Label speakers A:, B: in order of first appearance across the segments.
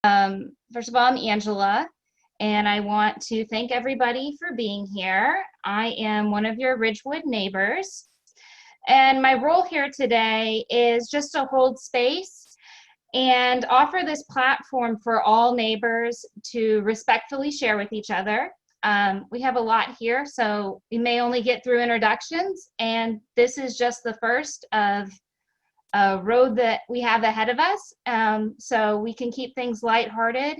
A: First of all, I'm Angela, and I want to thank everybody for being here. I am one of your Ridgewood neighbors, and my role here today is just to hold space and offer this platform for all neighbors to respectfully share with each other. We have a lot here, so we may only get through introductions, and this is just the first of a road that we have ahead of us, so we can keep things lighthearted.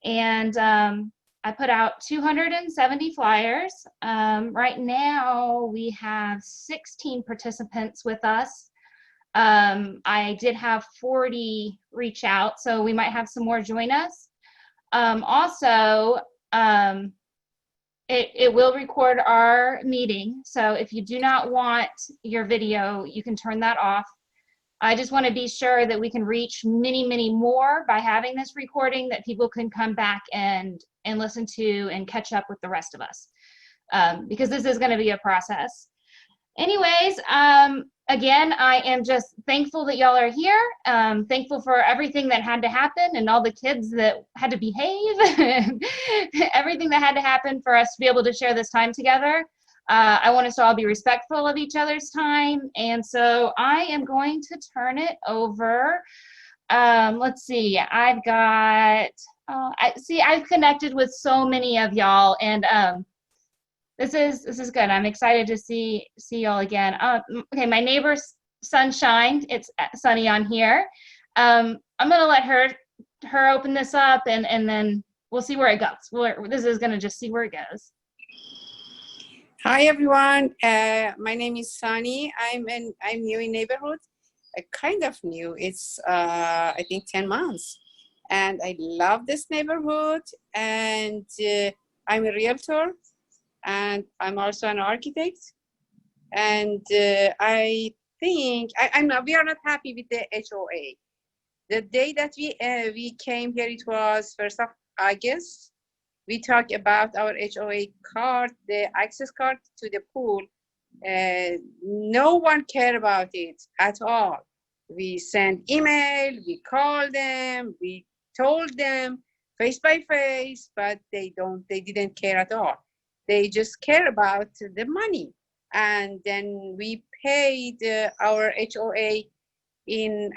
A: And I put out 270 flyers. Right now, we have 16 participants with us. I did have 40 reach out, so we might have some more join us. Also, it will record our meeting, so if you do not want your video, you can turn that off. I just want to be sure that we can reach many, many more by having this recording, that people can come back and listen to and catch up with the rest of us, because this is going to be a process. Anyways, again, I am just thankful that y'all are here. Thankful for everything that had to happen and all the kids that had to behave, everything that had to happen for us to be able to share this time together. I want us to all be respectful of each other's time. And so I am going to turn it over. Let's see, I've got, I've connected with so many of y'all, and this is good. I'm excited to see y'all again. Okay, my neighbor's Sunshine, it's sunny on here. I'm gonna let her open this up, and then we'll see where it goes. This is gonna just see where it goes.
B: Hi everyone, my name is Sunny. I'm new in neighborhood, kind of new. It's I think 10 months, and I love this neighborhood. And I'm a realtor, and I'm also an architect. And I think we are not happy with the HOA. The day that we came here, it was 1st of August. We talked about our HOA card, the access card to the pool. No one cared about it at all. We sent email, we called them, we told them face by face, but they didn't care at all. They just care about the money. And then we paid our HOA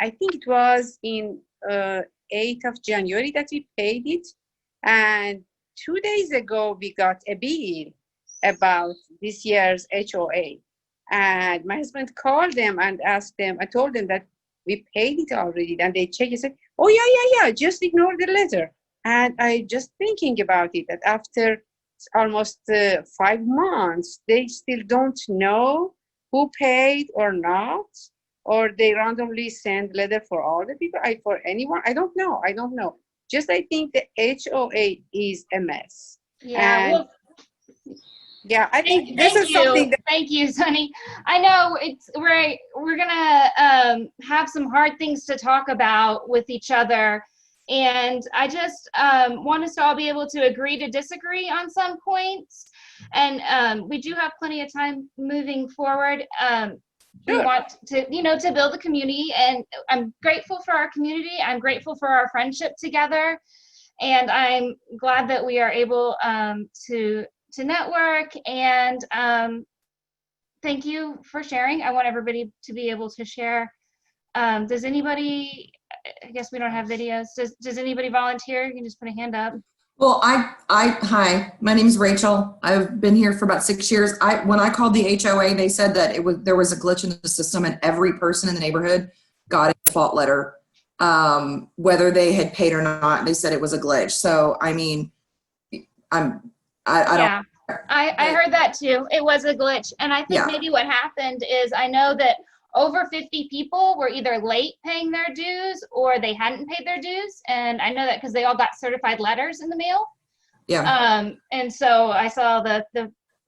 B: I think it was in 8th of January that we paid it. And 2 days ago, we got a bill about this year's HOA. And my husband called them and asked them, I told them that we paid it already. And they checked and said, oh, yeah, just ignore the letter. And I just thinking about it, that after almost 5 months, they still don't know who paid or not, or they randomly send letter for all the people, for anyone. I don't know. Just I think the HOA is a mess.
A: Yeah, well,
B: yeah, I think this is something that—
A: Thank you, Sunny. I know we're gonna have some hard things to talk about with each other, and I just want us to all be able to agree to disagree on some points, and we do have plenty of time moving forward. We want to, to build a community, and I'm grateful for our community. I'm grateful for our friendship together, and I'm glad that we are able to network. And thank you for sharing. I want everybody to be able to share. Does anybody? I guess we don't have videos. Does anybody volunteer? You can just put a hand up.
C: Well, hi, my name is Rachel. I've been here for about 6 years. When I called the HOA, they said that there was a glitch in the system, and every person in the neighborhood got a default letter, whether they had paid or not. They said it was a glitch. So, I mean, I don't.
A: I heard that too. It was a glitch, and I think maybe what happened is, I know that over 50 people were either late paying their dues or they hadn't paid their dues. And I know that because they all got certified letters in the mail.
C: Yeah.
A: And so I saw the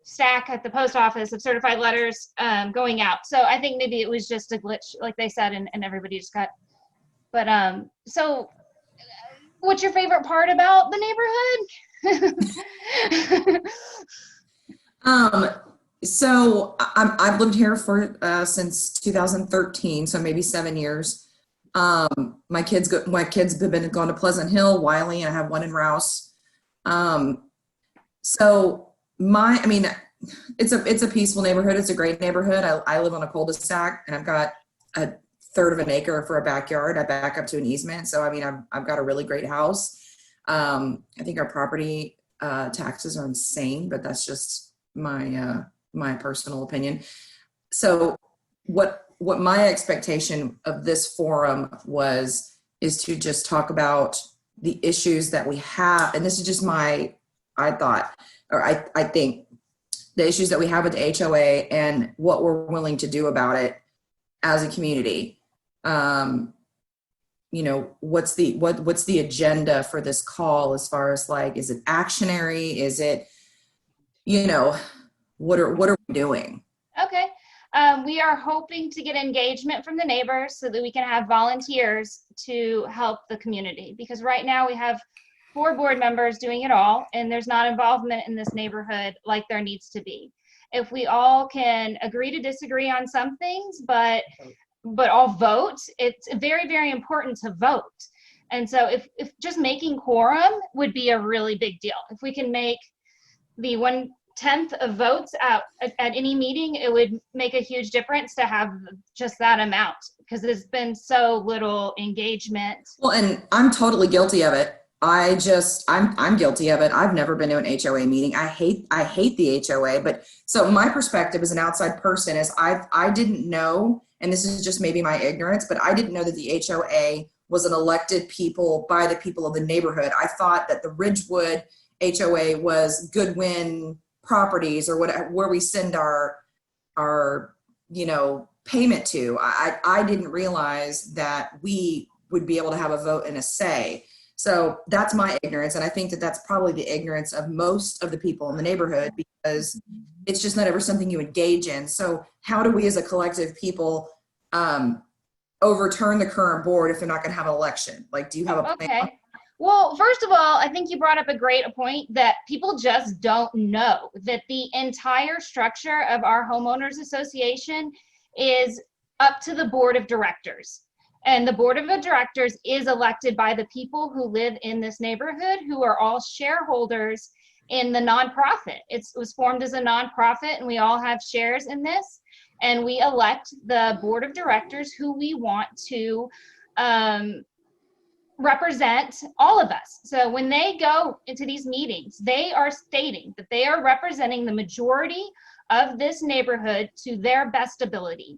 A: stack at the post office of certified letters going out. So I think maybe it was just a glitch, like they said, and everybody just got, but so what's your favorite part about the neighborhood?
C: So I've lived here for since 2013, so maybe 7 years. My kids have been going to Pleasant Hill, Wiley, and I have one in Rouse. So it's a peaceful neighborhood. It's a great neighborhood. I live on a cul-de-sac, and I've got a third of an acre for a backyard. I back up to an easement. So, I've got a really great house. I think our property taxes are insane, but that's just my personal opinion. So what my expectation of this forum is to just talk about the issues that we have. And this is just I think the issues that we have with the HOA and what we're willing to do about it as a community. What's the agenda for this call as far as is it actionary? Is it, what are we doing?
A: Okay. We are hoping to get engagement from the neighbors so that we can have volunteers to help the community, because right now we have 4 board members doing it all, and there's not involvement in this neighborhood like there needs to be. If we all can agree to disagree on some things, but all vote, it's very, very important to vote. And so if just making quorum would be a really big deal. If we can make the 1/10 of votes at any meeting, it would make a huge difference to have just that amount, because there's been so little engagement.
C: Well, and I'm totally guilty of it. I'm guilty of it. I've never been to an HOA meeting. I hate the HOA, but so my perspective as an outside person is I didn't know, and this is just maybe my ignorance, but I didn't know that the HOA was an elected people by the people of the neighborhood. I thought that the Ridgewood HOA was Goodwin Properties or where we send our payment to. I didn't realize that we would be able to have a vote and a say. So that's my ignorance. And I think that that's probably the ignorance of most of the people in the neighborhood, because it's just not ever something you engage in. So how do we as a collective people overturn the current board if they're not going to have an election? Do you have a plan?
A: Okay. Well, first of all, I think you brought up a great point that people just don't know that the entire structure of our homeowners association is up to the board of directors. And the board of directors is elected by the people who live in this neighborhood, who are all shareholders in the nonprofit. It was formed as a nonprofit, and we all have shares in this. And we elect the board of directors who we want to represent all of us. So when they go into these meetings, they are stating that they are representing the majority of this neighborhood to their best ability.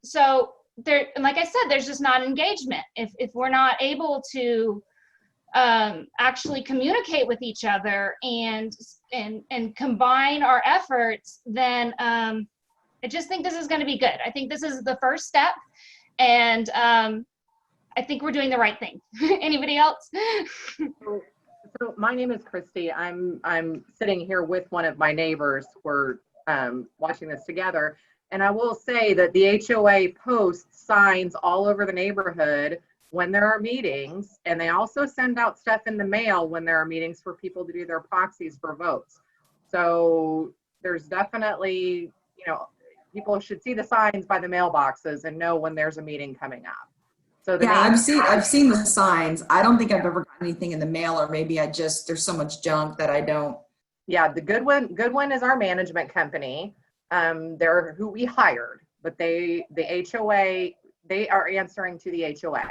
A: So there, and like I said, there's just not engagement. If we're not able to actually communicate with each other and combine our efforts, then I just think this is going to be good. I think this is the first step, and I think we're doing the right thing. Anybody else?
D: So my name is Christy. I'm sitting here with one of my neighbors. We're watching this together. And I will say that the HOA posts signs all over the neighborhood when there are meetings, and they also send out stuff in the mail when there are meetings for people to do their proxies for votes. So there's definitely, people should see the signs by the mailboxes and know when there's a meeting coming up. So
C: I've seen the signs. I don't think I've ever gotten anything in the mail, or maybe there's so much junk that I don't.
D: Yeah, the Goodwin is our management company. They're who we hired, but the HOA, they are answering to the HOA.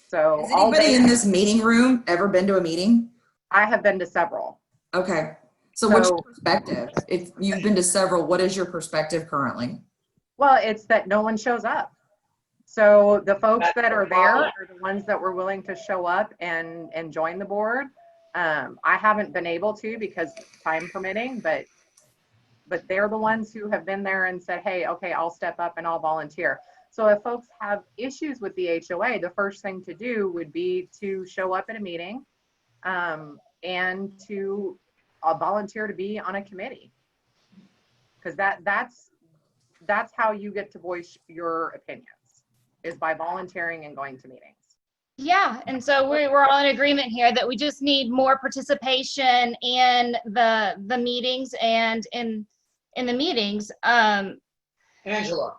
D: So
C: has anybody in this meeting room ever been to a meeting?
D: I have been to several.
C: Okay. So what's your perspective? If you've been to several, what is your perspective currently?
D: Well, it's that no one shows up. So the folks that are there are the ones that were willing to show up and join the board. I haven't been able to because time permitting, but they're the ones who have been there and said, hey, okay, I'll step up and I'll volunteer. So if folks have issues with the HOA, the first thing to do would be to show up at a meeting and to volunteer to be on a committee. Because that's how you get to voice your opinions, is by volunteering and going to meetings.
A: Yeah, and so we're all in agreement here that we just need more participation in the meetings and in the meetings.
E: Angela,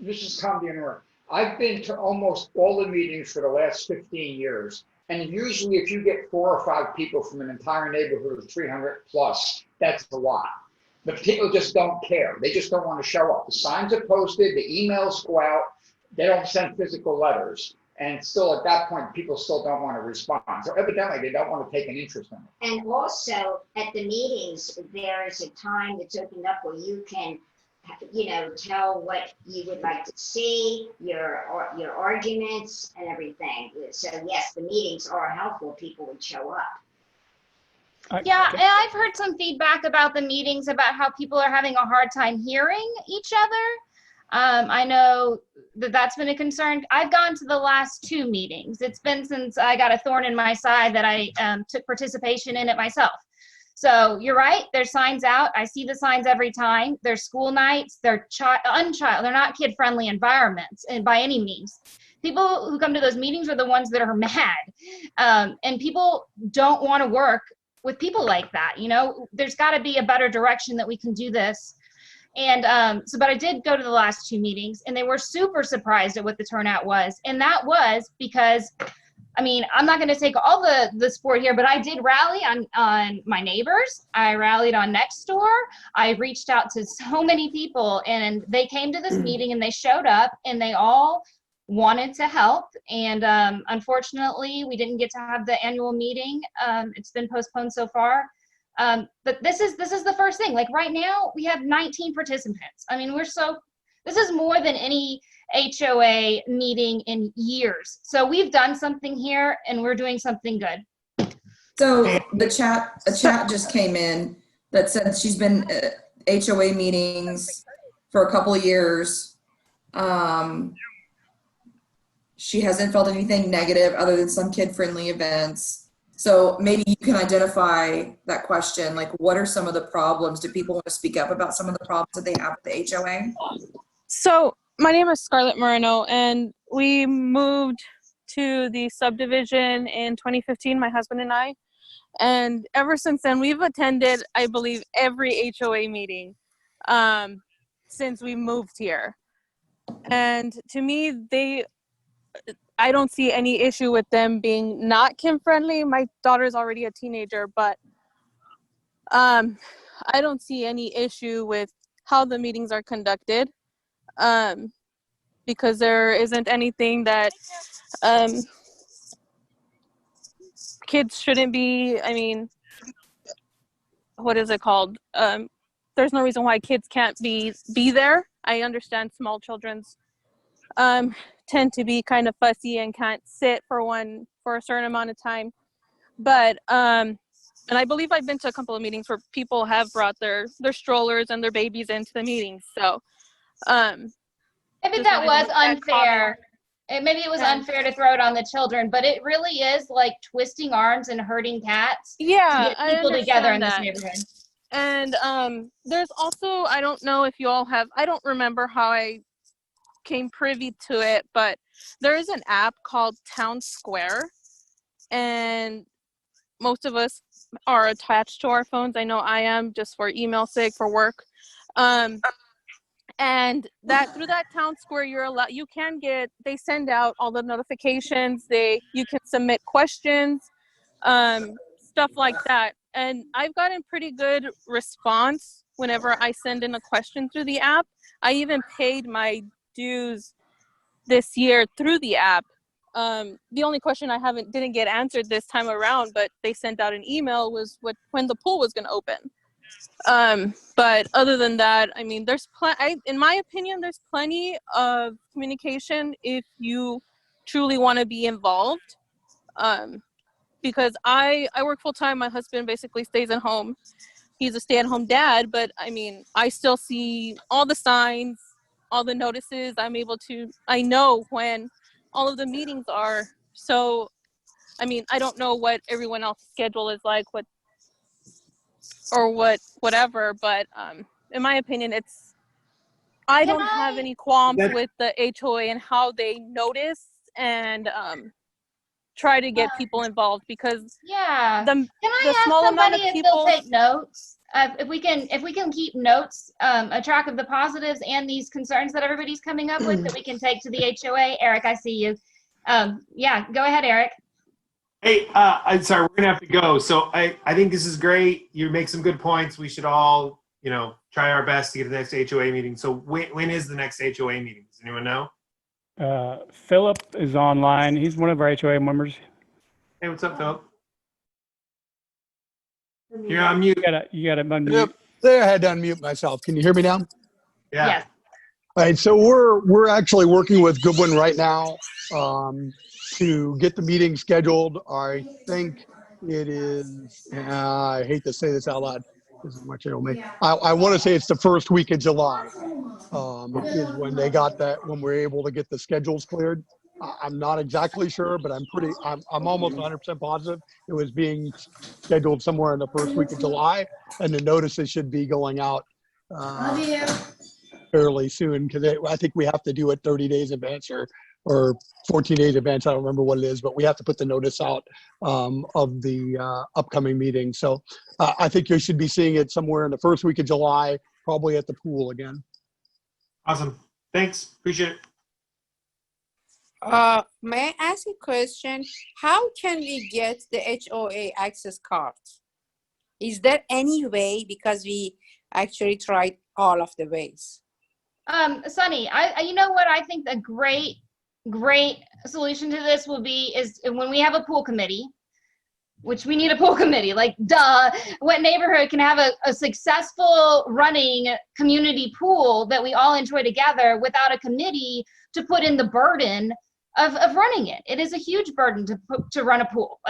E: this is Tom Dinner. I've been to almost all the meetings for the last 15 years. And usually if you get 4 or 5 people from an entire neighborhood of 300 plus, that's a lot. But people just don't care. They just don't want to show up. The signs are posted, the emails go out, they don't send physical letters. And still at that point, people still don't want to respond. So evidently they don't want to take an interest in it.
F: And also at the meetings, there is a time that's opened up where you can, tell what you would like to see, your arguments and everything. So yes, the meetings are helpful. People would show up.
A: Yeah, and I've heard some feedback about the meetings about how people are having a hard time hearing each other. I know that that's been a concern. I've gone to the last 2 meetings. It's been since I got a thorn in my side that I took participation in it myself. So you're right, there's signs out. I see the signs every time. There's school nights, they're they're not kid-friendly environments and by any means. People who come to those meetings are the ones that are mad. And people don't want to work with people like that. There's got to be a better direction that we can do this. And but I did go to the last 2 meetings and they were super surprised at what the turnout was. And that was because, I'm not going to take all the support here, but I did rally on my neighbors. I rallied on Nextdoor. I reached out to so many people and they came to this meeting and they showed up and they all wanted to help. And unfortunately, we didn't get to have the annual meeting. It's been postponed so far. But this is the first thing. Like right now, we have 19 participants. This is more than any HOA meeting in years. So we've done something here and we're doing something good.
C: So a chat just came in that said she's been at HOA meetings for a couple of years. She hasn't felt anything negative other than some kid-friendly events. So maybe you can identify that question, like what are some of the problems? Do people want to speak up about some of the problems that they have with the HOA?
G: So my name is Scarlett Moreno, and we moved to the subdivision in 2015, my husband and I. And ever since then, we've attended, I believe, every HOA meeting since we moved here. And to me, I don't see any issue with them being not kid-friendly. My daughter's already a teenager, but I don't see any issue with how the meetings are conducted. Because there isn't anything that kids shouldn't be, what is it called? There's no reason why kids can't be there. I understand small children's tend to be kind of fussy and can't sit for a certain amount of time. But and I believe I've been to a couple of meetings where people have brought their strollers and their babies into the meetings. So
A: maybe that was unfair. Maybe it was unfair to throw it on the children, but it really is like twisting arms and herding cats.
G: Yeah,
A: to get people together in this
G: that.
A: neighborhood.
G: And there's also, I don't know if you all have, I don't remember how I came privy to it, but there is an app called Town Square, and most of us are attached to our phones. I know I am, just for email sake, for work. And that through that Town Square, they send out all the notifications. You can submit questions, stuff like that. And I've gotten pretty good response whenever I send in a question through the app. I even paid my dues this year through the app. The only question I didn't get answered this time around, but they sent out an email, was when the pool was going to open. But other than that, in my opinion, there's plenty of communication if you truly want to be involved. Because I work full time. My husband basically stays at home. He's a stay-at-home dad, but I still see all the signs, all the notices. I know when all of the meetings are. So, I don't know what everyone else's schedule is like, whatever, but in my opinion, I don't have any qualms with the HOA and how they notice and try to get people involved, because
A: Yeah.
G: the
A: Can I ask
G: small amount
A: somebody
G: of
A: if
G: people
A: they'll take notes? if we can keep notes, a track of the positives and these concerns that everybody's coming up with that we can take to the HOA. Eric, I see you. Yeah, go ahead, Eric.
H: Hey, I'm sorry, we're gonna have to go. So I think this is great. You make some good points. We should all, try our best to get to the next HOA meeting. So when is the next HOA meeting? Does anyone know?
I: Philip is online. He's one of our HOA members.
H: Hey, what's up, Philip? You're on mute.
I: You gotta unmute.
J: Yep. There, I had to unmute myself. Can you hear me now?
H: Yeah.
A: Yes.
J: All right, so we're actually working with Goodwin right now to get the meeting scheduled. I think it is. I hate to say this out loud. This is much it'll make. I want to say it's the first week of July is when they got that, when we're able to get the schedules cleared. I'm not exactly sure, but I'm almost 100% positive it was being scheduled somewhere in the first week of July, and the notices should be going out fairly soon, because I think we have to do it 30 days in advance or 14 days in advance. I don't remember what it is, but we have to put the notice out of the upcoming meeting. So I think you should be seeing it somewhere in the first week of July, probably at the pool again.
H: Awesome. Thanks. Appreciate it.
B: May I ask a question? How can we get the HOA access card? Is there any way? Because we actually tried all of the ways.
A: Sunny, you know what I think a great solution to this will be is when we have a pool committee, which we need a pool committee, like duh, what neighborhood can have a successful running community pool that we all enjoy together without a committee to put in the burden of running it? It is a huge burden to run a pool,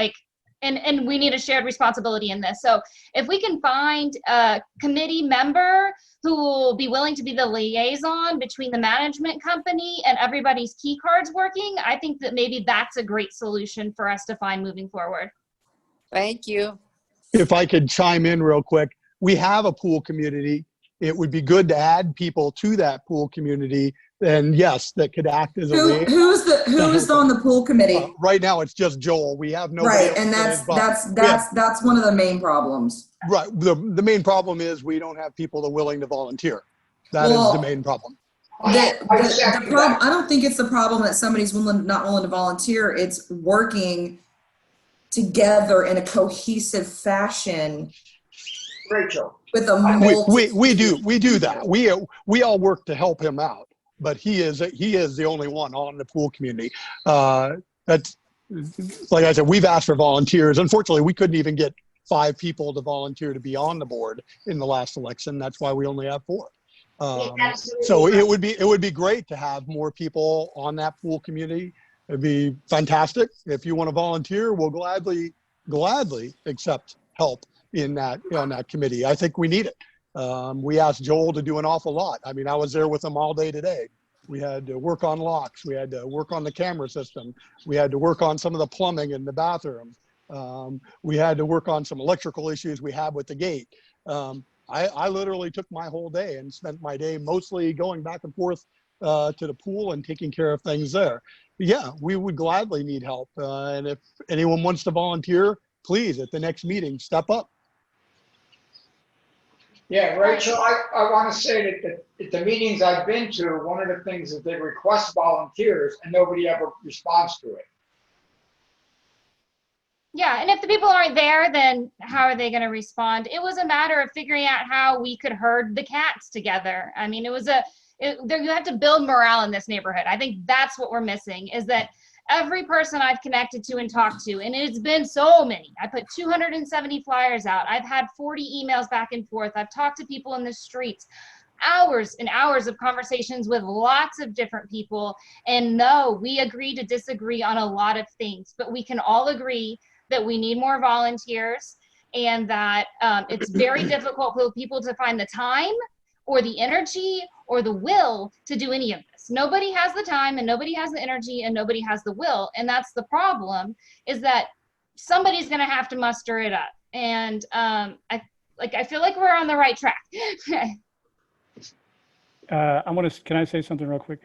A: and we need a shared responsibility in this. So if we can find a committee member who will be willing to be the liaison between the management company and everybody's key cards working, I think that maybe that's a great solution for us to find moving forward.
B: Thank you.
J: If I could chime in real quick, we have a pool community. It would be good to add people to that pool community, and yes, that could act as a liaison.
C: Who's on the pool committee?
J: Right now, it's just Joel. We have nobody
C: Right,
J: else
C: and
J: that is,
C: that's one of the main problems.
J: right. The main problem is we don't have people that are willing to volunteer. That is the main problem.
C: I don't think it's the problem that somebody's not willing to volunteer. It's working together in a cohesive fashion.
E: Rachel.
C: With a
J: we do that. We all work to help him out, but he is the only one on the pool community. That's, like I said, we've asked for volunteers. Unfortunately, we couldn't even get 5 people to volunteer to be on the board in the last election. That's why we only have 4. So it would be great to have more people on that pool community. It'd be fantastic. If you want to volunteer, we'll gladly accept help on that committee. I think we need it. We asked Joel to do an awful lot. I mean, I was there with him all day today. We had to work on locks. We had to work on the camera system. We had to work on some of the plumbing in the bathroom. We had to work on some electrical issues we had with the gate. I literally took my whole day and spent my day mostly going back and forth to the pool and taking care of things there. But yeah, we would gladly need help. And if anyone wants to volunteer, please, at the next meeting, step up.
E: Yeah, Rachel, I want to say that at the meetings I've been to, one of the things is they request volunteers and nobody ever responds to it.
A: Yeah, and if the people aren't there, then how are they going to respond? It was a matter of figuring out how we could herd the cats together. I mean, you have to build morale in this neighborhood. I think that's what we're missing, is that every person I've connected to and talked to, and it's been so many. I put 270 flyers out. I've had 40 emails back and forth. I've talked to people in the streets, hours and hours of conversations with lots of different people. And no, we agree to disagree on a lot of things, but we can all agree that we need more volunteers, and that it's very difficult for people to find the time or the energy or the will to do any of this. Nobody has the time, and nobody has the energy, and nobody has the will. And that's the problem, is that somebody's going to have to muster it up. And I feel like we're on the right track.
I: Can I say something real quick?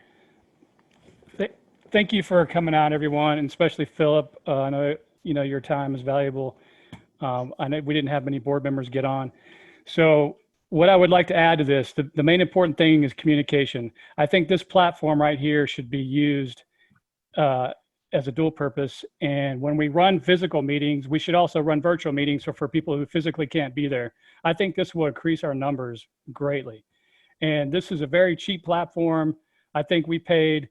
I: Thank you for coming out, everyone, and especially Philip. I know, your time is valuable. I know we didn't have many board members get on. So what I would like to add to this, the main important thing is communication. I think this platform right here should be used as a dual purpose. And when we run physical meetings, we should also run virtual meetings for people who physically can't be there. I think this will increase our numbers greatly. And this is a very cheap platform. I think we paid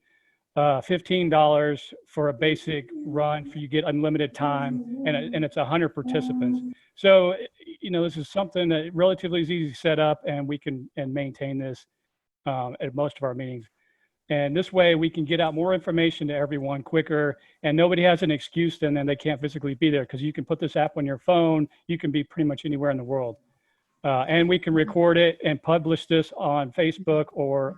I: $15 for a basic run for you get unlimited time, and it's 100 participants. So, you know, this is something that relatively is easy to set up, and we can maintain this at most of our meetings. And this way we can get out more information to everyone quicker, and nobody has an excuse then they can't physically be there, because you can put this app on your phone. You can be pretty much anywhere in the world. And we can record it and publish this on Facebook or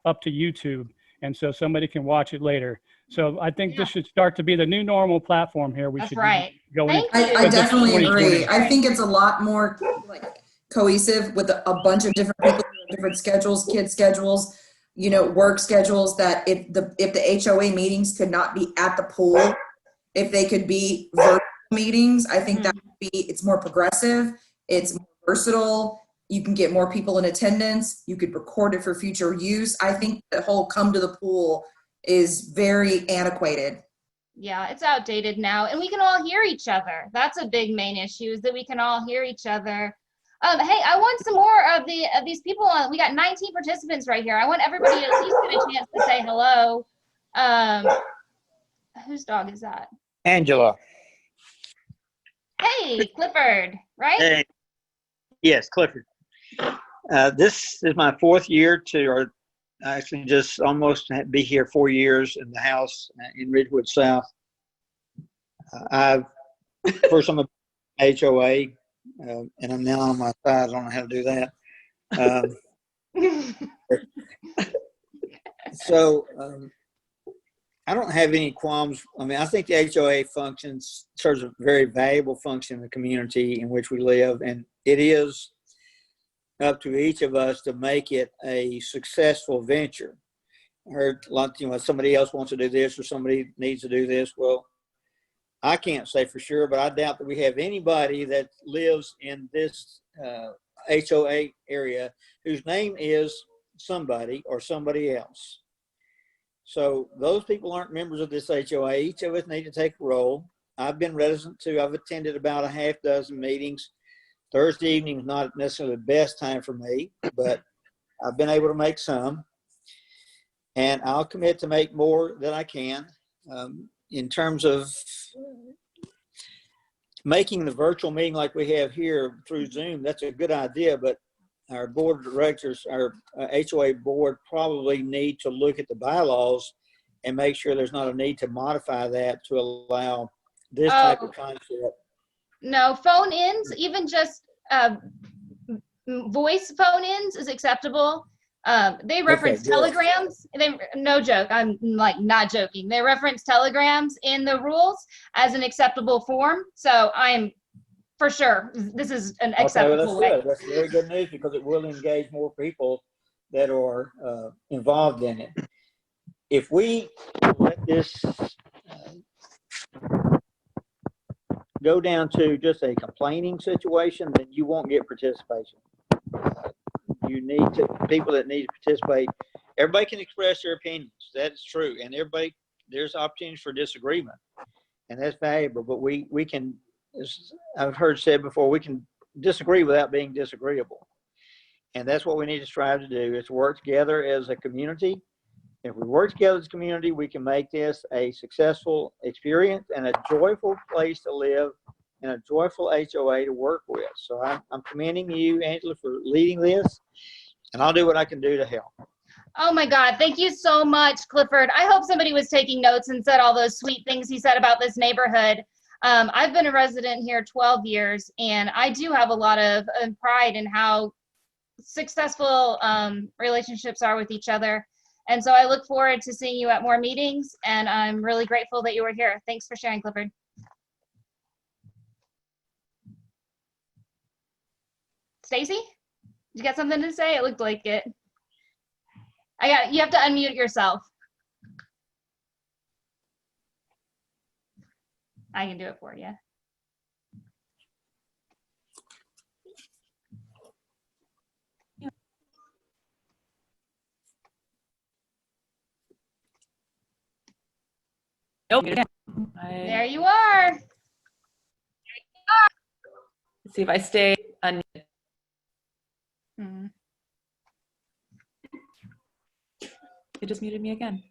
I: up to YouTube. And so somebody can watch it later. So I think this should start to be the new normal platform here. We
A: That's
I: should
A: right.
I: go in.
C: I definitely
I: 2020.
C: agree. I think it's a lot more like cohesive with a bunch of different people, different schedules, kids' schedules, you know, work schedules, that if the HOA meetings could not be at the pool, if they could be virtual meetings, I think that would be, it's more progressive, it's more versatile, you can get more people in attendance, you could record it for future use. I think the whole come to the pool is very antiquated.
A: Yeah, it's outdated now, and we can all hear each other. That's a big main issue, is that we can all hear each other. Hey, I want some more of these people. We got 19 participants right here. I want everybody to at least get a chance to say hello. Whose dog is that?
K: Angela.
A: Hey, Clifford, right?
K: Hey. Yes, Clifford. This is my 4th year or actually just almost be here 4 years in the house in Ridgewood South. First I'm a HOA, and I'm now on my side. I don't know how to do that. So I don't have any qualms. I mean, I think the HOA serves a very valuable function in the community in which we live, and it is up to each of us to make it a successful venture. I heard a lot, you know, somebody else wants to do this or somebody needs to do this. Well, I can't say for sure, but I doubt that we have anybody that lives in this HOA area whose name is somebody or somebody else. So those people aren't members of this HOA. Each of us need to take a role. I've been reticent to. I've attended about a half dozen meetings. Thursday evening is not necessarily the best time for me, but I've been able to make some. And I'll commit to make more than I can. In terms of making the virtual meeting like we have here through Zoom, that's a good idea, but our board of directors, our HOA board probably need to look at the bylaws and make sure there's not a need to modify that to allow this type of concept.
A: No, phone ins, even just voice phone ins is acceptable. They reference telegrams. No joke, I'm like not joking. They reference telegrams in the rules as an acceptable form. So I'm for sure, this is an acceptable way.
K: Good. That's very good news, because it will engage more people that are involved in it. If we let this go down to just a complaining situation, then you won't get participation. You need people that need to participate. Everybody can express their opinions. That's true. And there's opportunities for disagreement, and that's valuable. But we can, as I've heard said before, we can disagree without being disagreeable. And that's what we need to strive to do, is work together as a community. If we work together as a community, we can make this a successful experience and a joyful place to live and a joyful HOA to work with. So I'm commending you, Angela, for leading this, and I'll do what I can do to help.
A: Oh my God, thank you so much, Clifford. I hope somebody was taking notes and said all those sweet things he said about this neighborhood. I've been a resident here 12 years, and I do have a lot of pride in how successful relationships are with each other. And so I look forward to seeing you at more meetings, and I'm really grateful that you were here. Thanks for sharing, Clifford. Stacy, did you got something to say? It looked like it. You have to unmute yourself. I can do it for you.
L: Nope.
A: There you are.
L: Let's see if I stay unmuted.
A: Hmm.
L: It just muted me again.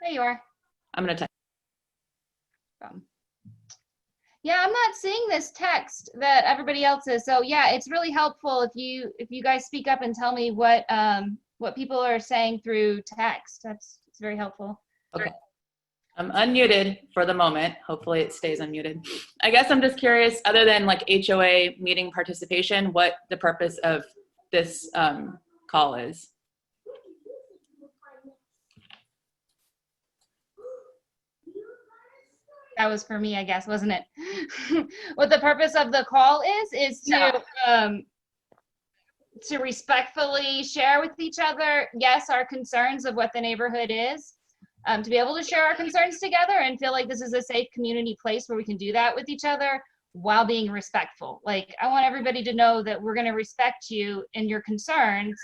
A: There you are.
L: I'm gonna type.
A: Yeah, I'm not seeing this text that everybody else is. So yeah, it's really helpful if you guys speak up and tell me what people are saying through text. It's very helpful.
L: Okay. I'm unmuted for the moment. Hopefully it stays unmuted. I guess I'm just curious, other than like HOA meeting participation, what the purpose of this call is.
A: That was for me, I guess, wasn't it? What the purpose of the call is to respectfully share with each other, yes, our concerns of what the neighborhood is, to be able to share our concerns together and feel like this is a safe community place where we can do that with each other while being respectful. Like, I want everybody to know that we're going to respect you and your concerns,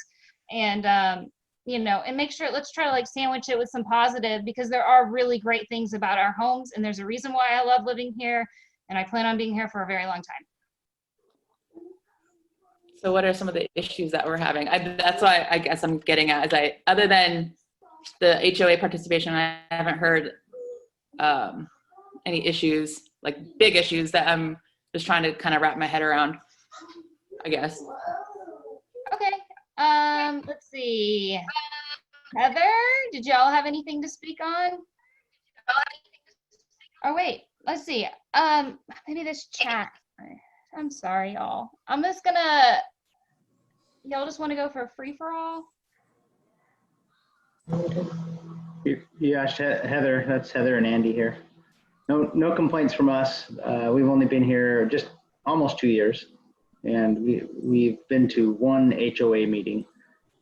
A: and you know, and make sure, let's try to like sandwich it with some positive, because there are really great things about our homes, and there's a reason why I love living here, and I plan on being here for a very long time.
L: So what are some of the issues that we're having? That's why I guess I'm getting at, is other than the HOA participation, I haven't heard any issues, like big issues that I'm just trying to kind of wrap my head around, I guess.
A: Okay. Let's see. Heather, did y'all have anything to speak on? Oh wait, let's see. Maybe this chat. I'm sorry, y'all. I'm just gonna. Y'all just want to go for a free for all?
M: You asked Heather. That's Heather and Andy here. No complaints from us. We've only been here just almost 2 years, and we've been to one HOA meeting,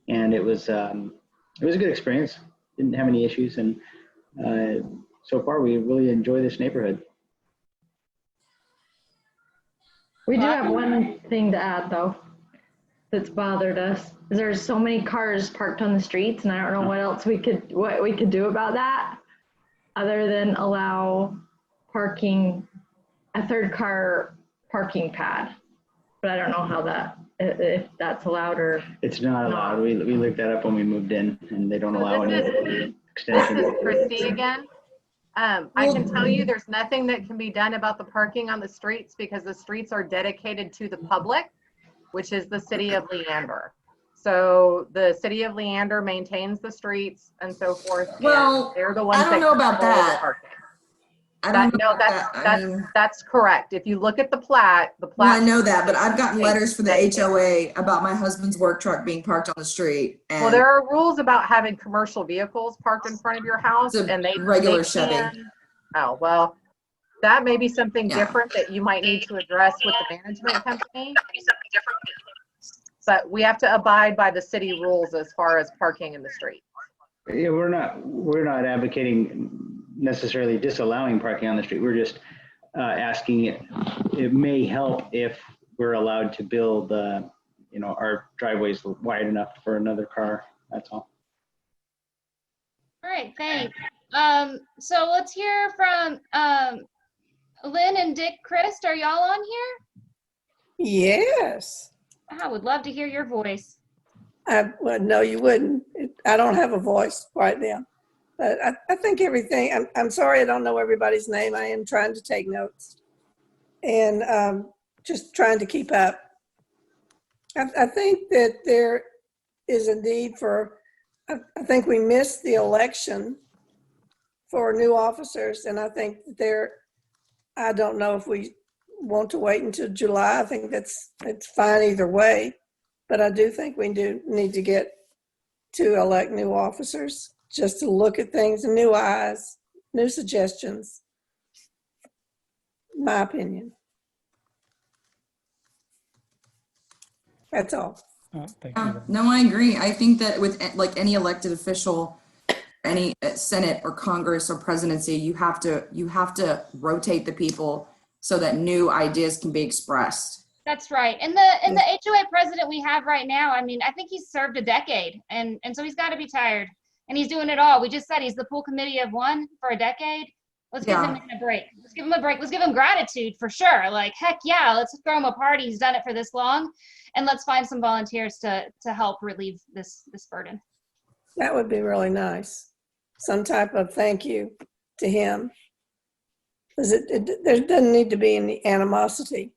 M: and it was a good experience. Didn't have any issues, and so far we really enjoy this neighborhood.
N: We do have one thing to add though that's bothered us. There's so many cars parked on the streets, and I don't know what we could do about that other than allow parking, a third car parking pad. But I don't know how if that's allowed or
M: it's not allowed. We looked that up when we moved in, and they don't allow any extension.
D: This is Christy again. I can tell you there's nothing that can be done about the parking on the streets, because the streets are dedicated to the public, which is the city of Leander. So the city of Leander maintains the streets and so forth.
C: Well,
D: they're the ones
C: I don't know about that.
D: That's correct. If you look at the plat.
C: Well, I know that, but I've gotten letters for the HOA about my husband's work truck being parked on the street. And
D: well, there are rules about having commercial vehicles parked in front of your house, and
C: regular Chevy.
D: Oh, well, that may be something different that you might need to address with the management company. But we have to abide by the city rules as far as parking in the street.
M: Yeah, we're not advocating necessarily disallowing parking on the street. We're just asking it may help if we're allowed to build our driveways wide enough for another car. That's all.
A: All right, thanks. So let's hear from Lynn and Dick Christ. Are y'all on here?
O: Yes.
A: I would love to hear your voice.
O: Well, no, you wouldn't. I don't have a voice right now. But I think everything, I'm sorry I don't know everybody's name. I am trying to take notes and just trying to keep up. I think that there is a need for, I think we missed the election for new officers, and I think I don't know if we want to wait until July. I think it's fine either way, but I do think we do need to get to elect new officers, just to look at things, new eyes, new suggestions. My opinion. That's all.
I: Thank you.
C: No, I agree. I think that with like any elected official, any Senate or Congress or presidency, you have to rotate the people so that new ideas can be expressed.
A: That's right. And the HOA president we have right now, I mean, I think he's served a decade, and so he's got to be tired, and he's doing it all. We just said he's the full committee of one for a decade. Let's give him a break. Let's give him a break. Let's give him gratitude for sure. Like, heck yeah, let's throw him a party. He's done it for this long. And let's find some volunteers to help relieve this burden.
O: That would be really nice. Some type of thank you to him. Because there doesn't need to be any animosity.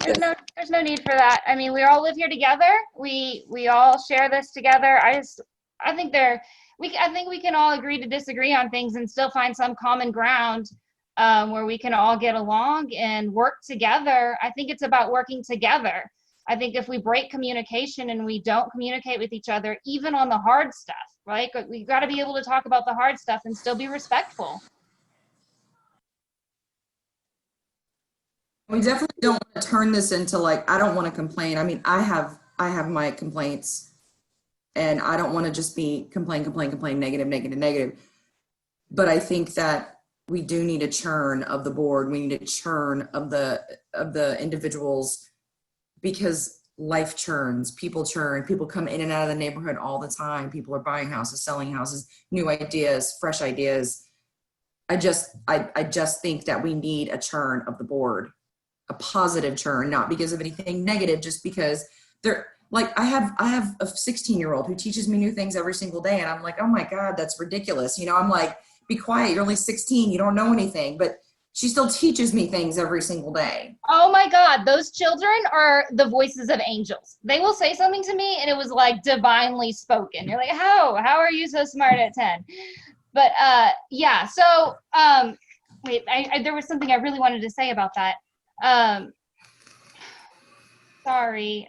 A: There's no need for that. I mean, we all live here together. We all share this together. I think we can all agree to disagree on things and still find some common ground where we can all get along and work together. I think it's about working together. I think if we break communication and we don't communicate with each other, even on the hard stuff, right? We got to be able to talk about the hard stuff and still be respectful.
C: We definitely don't want to turn this into like, I don't want to complain. I mean, I have my complaints, and I don't want to just be complain, negative. But I think that we do need a churn of the board. We need a churn of the individuals, because life churns, people churn, people come in and out of the neighborhood all the time. People are buying houses, selling houses, new ideas, fresh ideas. I just think that we need a churn of the board, a positive churn, not because of anything negative, just because they're like, I have a 16-year-old who teaches me new things every single day. And I'm like, oh my God, that's ridiculous. You know, I'm like, be quiet. You're only 16. You don't know anything, but she still teaches me things every single day.
A: Oh my God, those children are the voices of angels. They will say something to me and it was like divinely spoken. You're like, how are you so smart at 10? But yeah, so wait, there was something I really wanted to say about that. Sorry,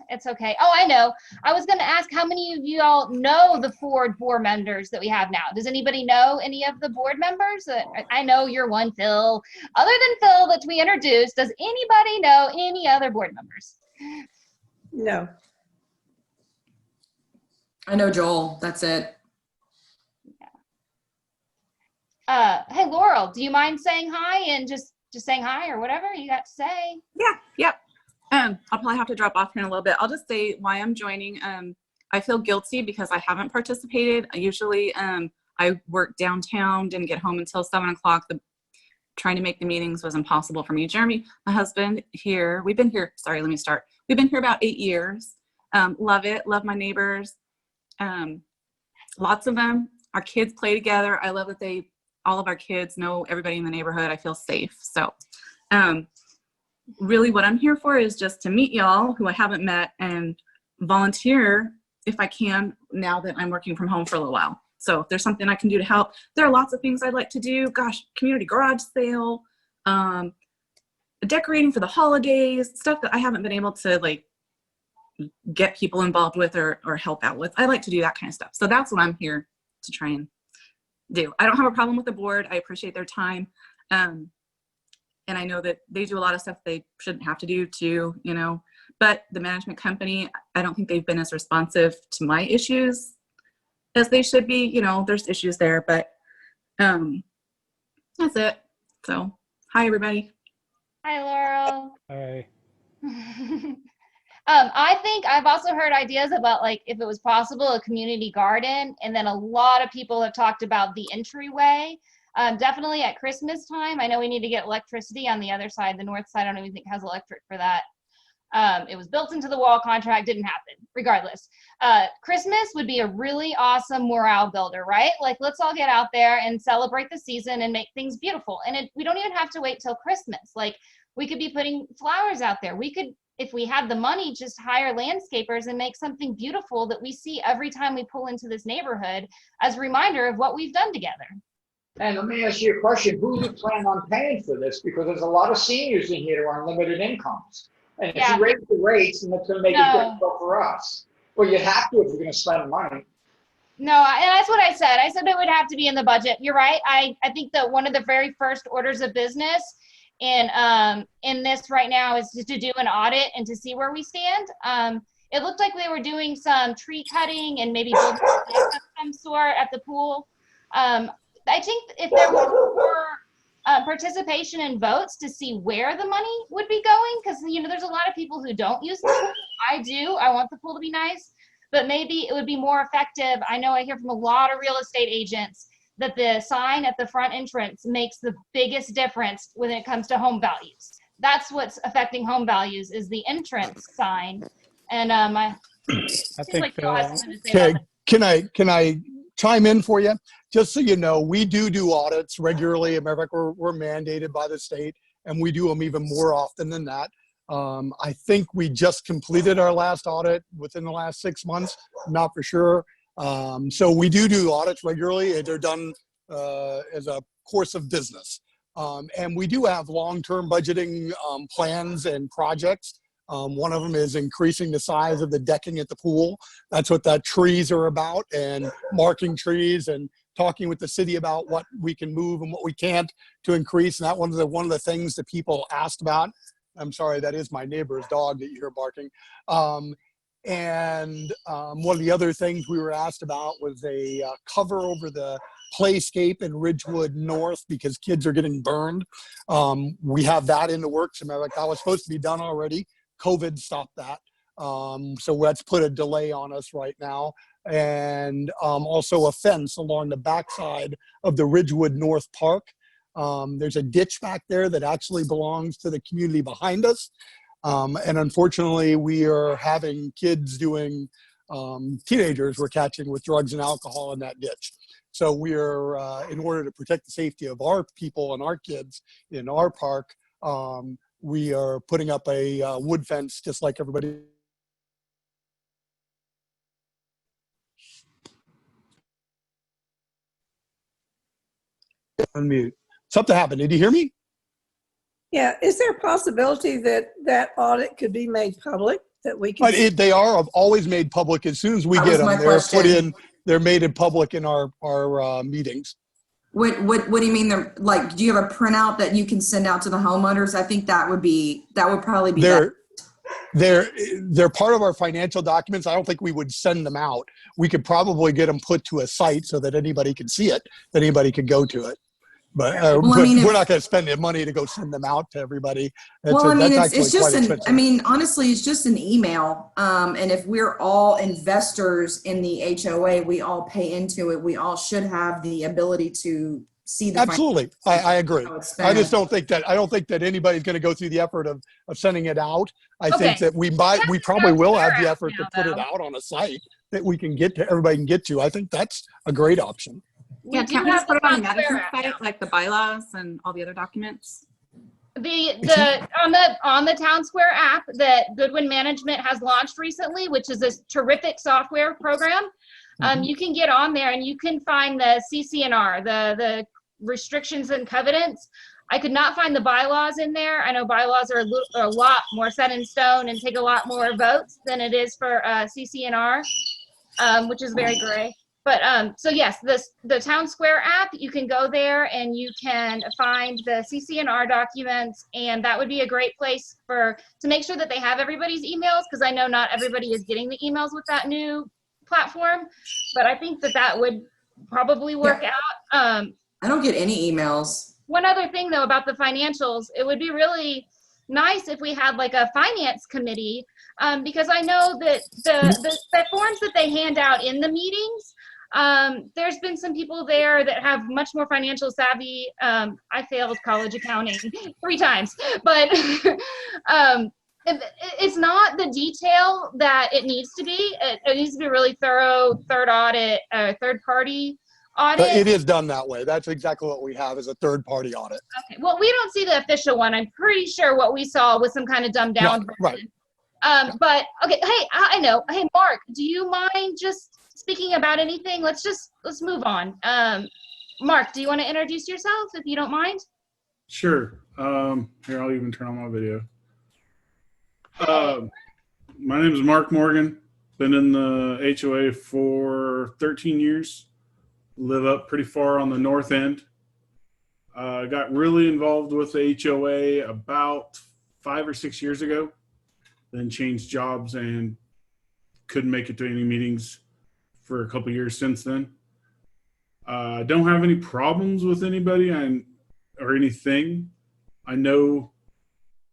A: it's okay. Oh, I know. I was going to ask how many of you all know the 4 board members that we have now. Does anybody know any of the board members? I know you're one, Phil. Other than Phil that we introduced, does anybody know any other board members?
O: No.
C: I know Joel. That's it.
A: Hey, Laurel, do you mind saying hi and just saying hi or whatever you got to say?
P: Yeah, yep. I'll probably have to drop off here in a little bit. I'll just say why I'm joining. I feel guilty because I haven't participated. Usually I work downtown, didn't get home until 7 o'clock. Trying to make the meetings was impossible for me. Jeremy, my husband here, we've been here about 8 years. Love it, love my neighbors. Lots of them. Our kids play together. I love that all of our kids know everybody in the neighborhood. I feel safe. So really what I'm here for is just to meet y'all who I haven't met and volunteer if I can, now that I'm working from home for a little while. So if there's something I can do to help, there are lots of things I'd like to do. Gosh, community garage sale, decorating for the holidays, stuff that I haven't been able to like get people involved with or help out with. I like to do that kind of stuff. So that's what I'm here to try and do. I don't have a problem with the board. I appreciate their time. And I know that they do a lot of stuff they shouldn't have to do too, you know, but the management company, I don't think they've been as responsive to my issues as they should be. You know, there's issues there, but that's it. So hi, everybody.
A: Hi, Laurel.
I: Hi.
A: I think I've also heard ideas about, like, if it was possible, a community garden. And then a lot of people have talked about the entryway. Definitely at Christmas time. I know we need to get electricity on the other side. The north side, I don't even think has electric for that. It was built into the wall contract, didn't happen. Regardless, Christmas would be a really awesome morale builder, right? Like, let's all get out there and celebrate the season and make things beautiful. And we don't even have to wait till Christmas. Like, we could be putting flowers out there. We could, if we had the money, just hire landscapers and make something beautiful that we see every time we pull into this neighborhood as a reminder of what we've done together.
E: And let me ask you a question. Who do you plan on paying for this? Because there's a lot of seniors in here who are on limited incomes. And if you raise the rates, then it's going to make it difficult for us. Well, you have to if you're going to spend money.
A: No, and that's what I said. I said it would have to be in the budget. You're right. I think that one of the very first orders of business in this right now is to do an audit and to see where we stand. It looked like we were doing some tree cutting and maybe building of some sort at the pool. I think if there was more participation and votes to see where the money would be going, because, you know, there's a lot of people who don't use the pool. I do. I want the pool to be nice, but maybe it would be more effective. I know I hear from a lot of real estate agents that the sign at the front entrance makes the biggest difference when it comes to home values. That's what's affecting home values is the entrance sign. And
I: I
A: seems
I: think
A: like Phil has something to say
J: Okay,
A: about that.
J: can I chime in for you? Just so you know, we do audits regularly. As a matter of fact, we're mandated by the state, and we do them even more often than that. I think we just completed our last audit within the last 6 months. Not for sure. So we do audits regularly. They're done as a course of business. And we do have long-term budgeting plans and projects. One of them is increasing the size of the decking at the pool. That's what that trees are about, and marking trees and talking with the city about what we can move and what we can't to increase. And that one of the things that people asked about. I'm sorry, that is my neighbor's dog that you hear barking. One of the other things we were asked about was a cover over the playscape in Ridgewood North because kids are getting burned. We have that in the works. That was supposed to be done already. COVID stopped that. So that's put a delay on us right now. And also a fence along the backside of the Ridgewood North Park. There's a ditch back there that actually belongs to the community behind us. And unfortunately, we are having kids doing, teenagers we're catching with drugs and alcohol in that ditch. So we are, in order to protect the safety of our people and our kids in our park, we are putting up a wood fence just like everybody. Unmute. Something happened. Did you hear me?
O: Yeah, is there a possibility that that audit could be made public, that we can?
J: They are always made public as soon as we get them. They're put in. They're made in public in our meetings.
C: What do you mean? They're like, do you have a printout that you can send out to the homeowners? I think that would probably be.
J: They're part of our financial documents. I don't think we would send them out. We could probably get them put to a site so that anybody can see it, that anybody could go to it. But, we're not going to spend the money to go send them out to everybody.
C: It's just honestly, it's just an email. And if we're all investors in the HOA, we all pay into it. We all should have the ability to see the.
J: Absolutely. I agree. I just don't think that anybody's going to go through the effort of sending it out. I think that we probably will have the effort to put it out on a site that we can get to, everybody can get to. I think that's a great option.
P: Yeah, can't we just put it on the management site, like the bylaws and all the other documents?
A: On the Town Square app that Goodwin Management has launched recently, which is a terrific software program, you can get on there and you can find the CCNR, the restrictions and covenants. I could not find the bylaws in there. I know bylaws are a lot more set in stone and take a lot more votes than it is for CCNR, which is very gray. But so yes, the Town Square app, you can go there and you can find the CCNR documents, and that would be a great place to make sure that they have everybody's emails, because I know not everybody is getting the emails with that new platform, but I think that would probably work out.
C: I don't get any emails.
A: One other thing though about the financials, it would be really nice if we had like a finance committee, because I know that the forms that they hand out in the meetings, there's been some people there that have much more financial savvy. I failed college accounting 3 times, but it's not the detail that it needs to be. It needs to be really thorough, third party audit.
J: It is done that way. That's exactly what we have, is a third party audit.
A: Okay. Well, we don't see the official one. I'm pretty sure what we saw was some kind of dumbed down version.
J: Right.
A: But okay. Hey, I know. Hey, Mark, do you mind just speaking about anything? Let's move on. Mark, do you want to introduce yourself if you don't mind?
Q: Sure. Here, I'll even turn on my video. My name is Mark Morgan. Been in the HOA for 13 years. Live up pretty far on the north end. Got really involved with the HOA about 5 or 6 years ago. Then changed jobs and couldn't make it to any meetings for a couple years since then. I don't have any problems with anybody or anything. I know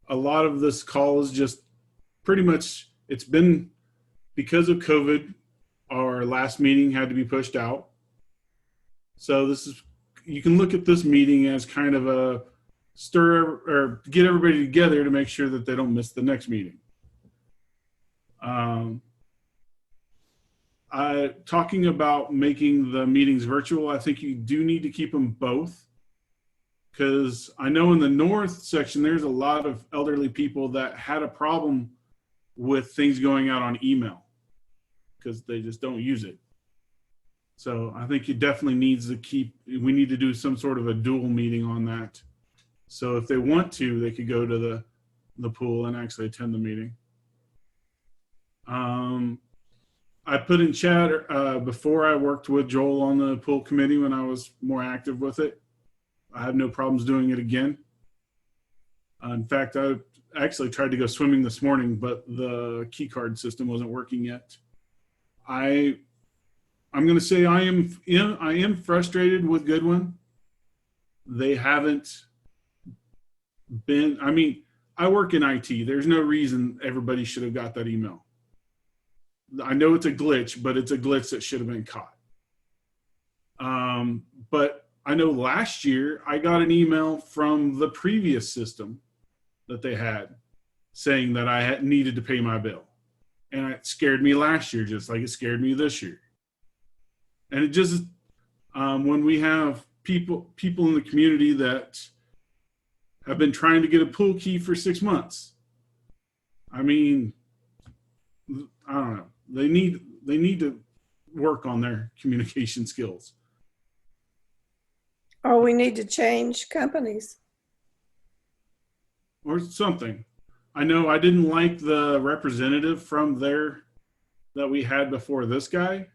Q: a lot of this call is just pretty much, it's been because of COVID, our last meeting had to be pushed out. So this is, you can look at this meeting as kind of a stir or get everybody together to make sure that they don't miss the next meeting. Talking about making the meetings virtual, I think you do need to keep them both, because I know in the north section there's a lot of elderly people that had a problem with things going out on email because they just don't use it. So I think it definitely needs to we need to do some sort of a dual meeting on that. So if they want to, they could go to the pool and actually attend the meeting. I put in chat before I worked with Joel on the pool committee when I was more active with it. I have no problems doing it again. In fact, I actually tried to go swimming this morning, but the key card system wasn't working yet. I'm going to say I am frustrated with Goodwin. They haven't been, I mean, I work in IT. There's no reason everybody should have got that email. I know it's a glitch, but it's a glitch that should have been caught. But I know last year I got an email from the previous system that they had saying that I needed to pay my bill. And it scared me last year, just like it scared me this year. And it just, when we have people in the community that have been trying to get a pool key for 6 months, I mean, I don't know. They need to work on their communication skills.
O: Or we need to change companies.
Q: Or something. I know I didn't like the representative from there that we had before this guy.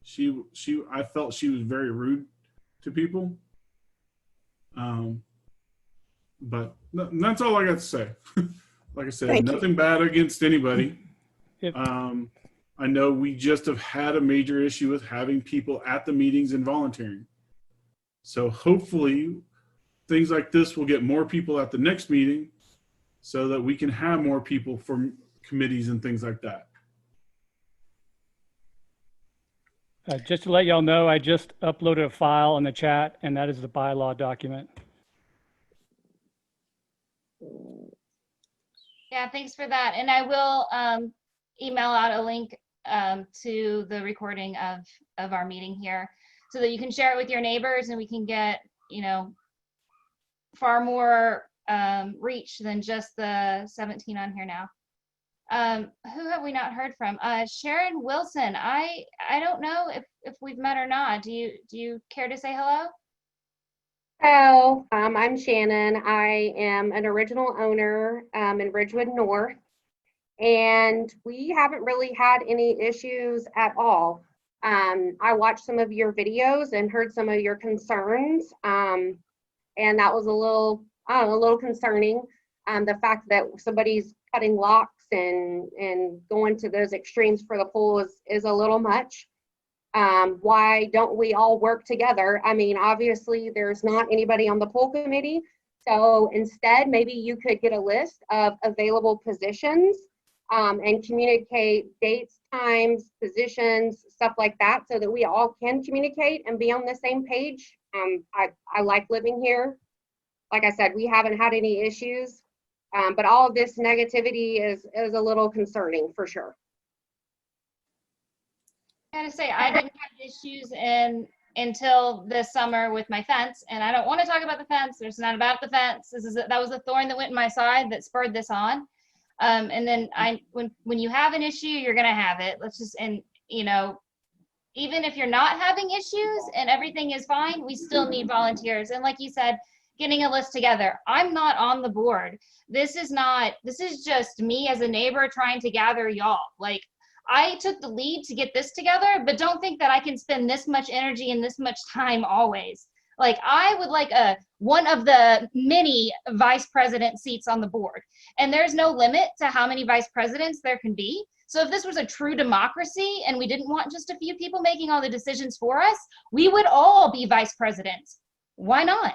Q: I felt she was very rude to people. But that's all I got to say. Like I said,
O: Thank you.
Q: nothing bad against anybody. I know we just have had a major issue with having people at the meetings and volunteering. So hopefully things like this will get more people at the next meeting so that we can have more people for committees and things like that.
I: Just to let y'all know, I just uploaded a file in the chat, and that is the bylaw document.
A: Yeah, thanks for that. And I will email out a link to the recording of our meeting here so that you can share it with your neighbors and we can get, far more reach than just the 17 on here now. Who have we not heard from? Sharon Wilson. I don't know if we've met or not. Do you care to say hello?
R: Hello, I'm Shannon. I am an original owner in Ridgewood North, and we haven't really had any issues at all. I watched some of your videos and heard some of your concerns, and that was a little concerning. The fact that somebody's cutting locks and going to those extremes for the pool is a little much. Why don't we all work together? I mean, obviously there's not anybody on the pool committee. So instead, maybe you could get a list of available positions and communicate dates, times, positions, stuff like that, so that we all can communicate and be on the same page. I like living here. Like I said, we haven't had any issues, but all of this negativity is a little concerning for sure.
A: I gotta say, I didn't have issues until this summer with my fence, and I don't want to talk about the fence. It's not about the fence. That was the thorn that went in my side that spurred this on. And then when you have an issue, you're gonna have it. Even if you're not having issues and everything is fine, we still need volunteers. And like you said, getting a list together. I'm not on the board. This is just me as a neighbor trying to gather y'all. Like, I took the lead to get this together, but don't think that I can spend this much energy and this much time always. Like, I would like one of the many vice president seats on the board. And there's no limit to how many vice presidents there can be. So if this was a true democracy and we didn't want just a few people making all the decisions for us, we would all be vice presidents. Why not?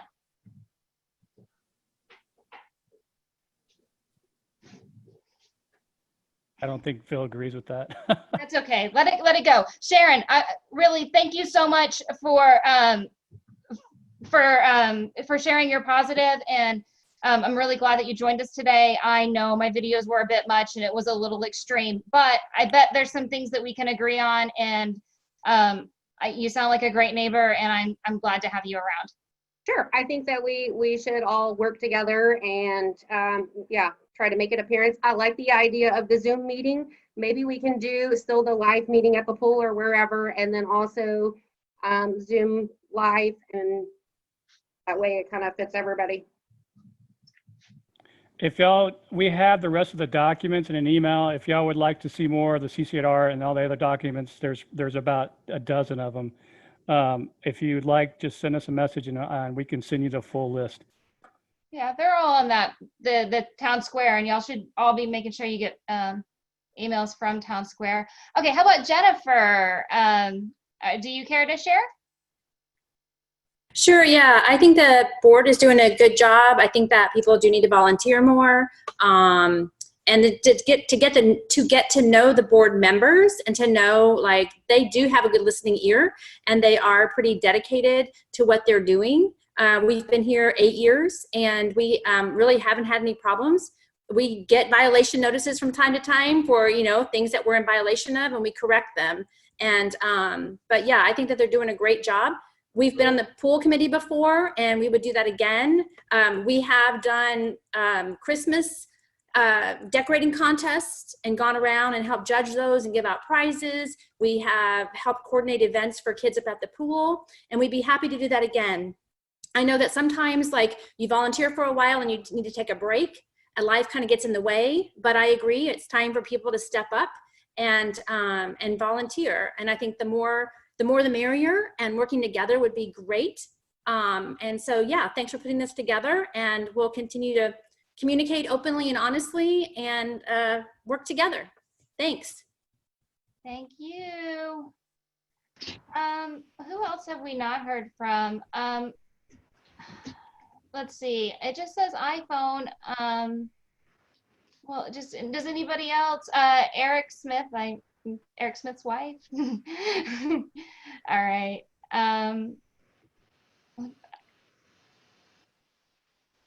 I: I don't think Phil agrees with that.
A: That's okay. Let it go. Sharon, I really thank you so much for for sharing your positive, and I'm really glad that you joined us today. I know my videos were a bit much and it was a little extreme, but I bet there's some things that we can agree on, and you sound like a great neighbor, and I'm glad to have you around.
R: Sure. I think that we should all work together and yeah, try to make an appearance. I like the idea of the Zoom meeting. Maybe we can do still the live meeting at the pool or wherever, and then also Zoom live, and that way it kind of fits everybody.
I: If y'all, we have the rest of the documents in an email. If y'all would like to see more of the CCR and all the other documents, there's about a dozen of them. If you'd like, just send us a message and we can send you the full list.
A: Yeah, they're all on the town square, and y'all should all be making sure you get emails from town square. Okay, how about Jennifer? Do you care to share?
S: Sure, yeah. I think the board is doing a good job. I think that people do need to volunteer more. And to get to know the board members and to know, like, they do have a good listening ear and they are pretty dedicated to what they're doing. We've been here 8 years and we really haven't had any problems. We get violation notices from time to time for, things that we're in violation of, and we correct them. And, but yeah, I think that they're doing a great job. We've been on the pool committee before, and we would do that again. We have done Christmas decorating contests and gone around and helped judge those and give out prizes. We have helped coordinate events for kids up at the pool, and we'd be happy to do that again. I know that sometimes, like, you volunteer for a while and you need to take a break, and life kind of gets in the way, but I agree, it's time for people to step up and volunteer. And I think the more the merrier, and working together would be great. And so, yeah, thanks for putting this together, and we'll continue to communicate openly and honestly and work together. Thanks.
A: Thank you. Who else have we not heard from? Let's see. It just says iPhone. Well, does anybody else? Eric Smith, Eric Smith's wife. All right.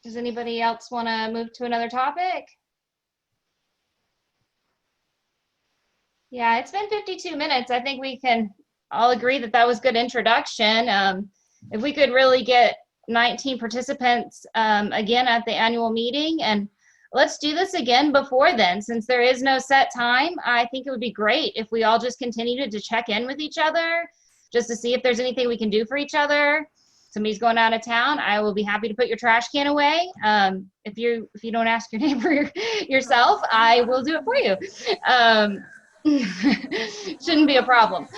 A: Does anybody else want to move to another topic? Yeah, it's been 52 minutes. I think we can all agree that that was good introduction. If we could really get 19 participants again at the annual meeting, and let's do this again before then, since there is no set time. I think it would be great if we all just continued to check in with each other, just to see if there's anything we can do for each other. Somebody's going out of town, I will be happy to put your trash can away. If you don't ask your neighbor yourself, I will do it for you. Shouldn't be a problem.